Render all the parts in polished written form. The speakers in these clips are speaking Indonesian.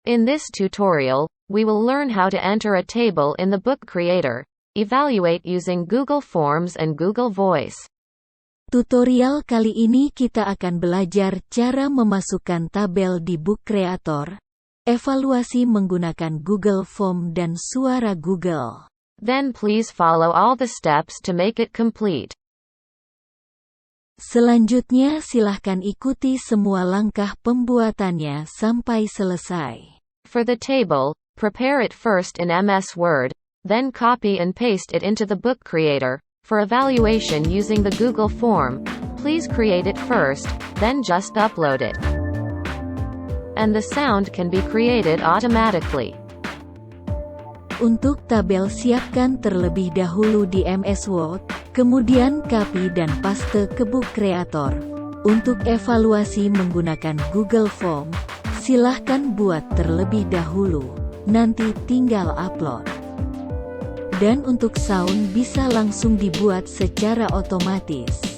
In this tutorial, we will learn how to enter a table in the book creator, evaluate using Google Forms and Google Voice. Tutorial kali ini kita akan belajar cara memasukkan tabel di book creator, evaluasi menggunakan Google Form dan suara Google. Then please follow all the steps to make it complete. Selanjutnya silahkan ikuti semua langkah pembuatannya sampai selesai. For the table, prepare it first in MS Word, then copy and paste it into the book creator. For evaluation using the Google form, please create it first, then just upload it. And the sound can be created automatically. Untuk tabel siapkan terlebih dahulu di MS Word, kemudian copy dan paste ke book creator. Untuk evaluasi menggunakan Google Form, silahkan buat terlebih dahulu, nanti tinggal upload. Dan untuk sound bisa langsung dibuat secara otomatis.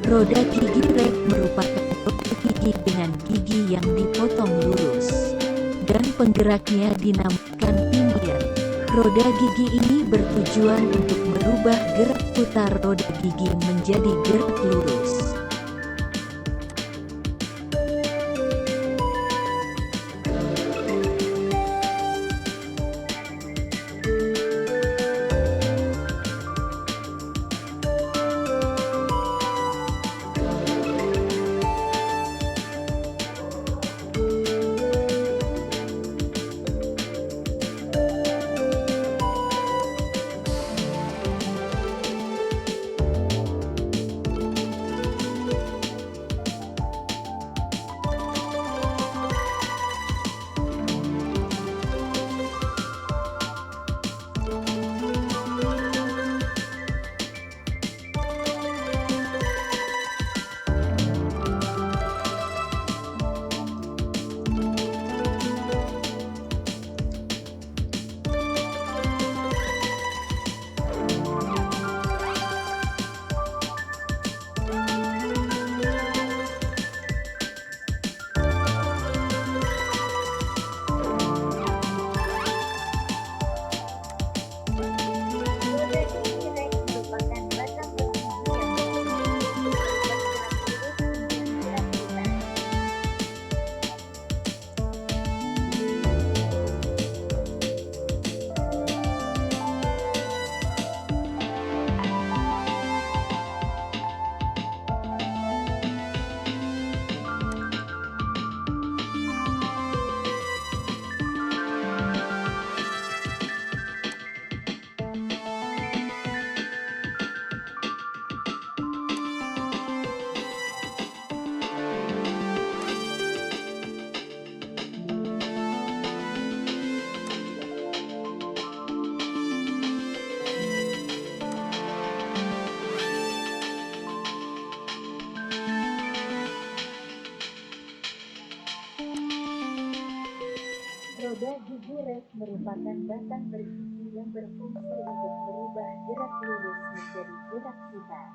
Roda gigi rek merupakan roda gigi dengan gigi yang dipotong lurus, dan penggeraknya dinamakan pinggir. Roda gigi ini bertujuan untuk merubah gerak putar roda gigi menjadi gerak lurus. Roda gigi res merupakan batang bergigi yang berfungsi untuk merubah gerak lurus menjadi gerak putar.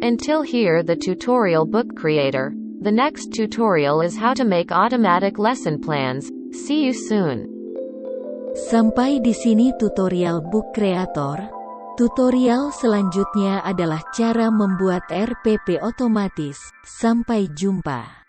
Until here the tutorial book creator. The next tutorial is how to make automatic lesson plans. See you soon. Sampai di sini tutorial book creator. Tutorial selanjutnya adalah cara membuat RPP otomatis. Sampai jumpa.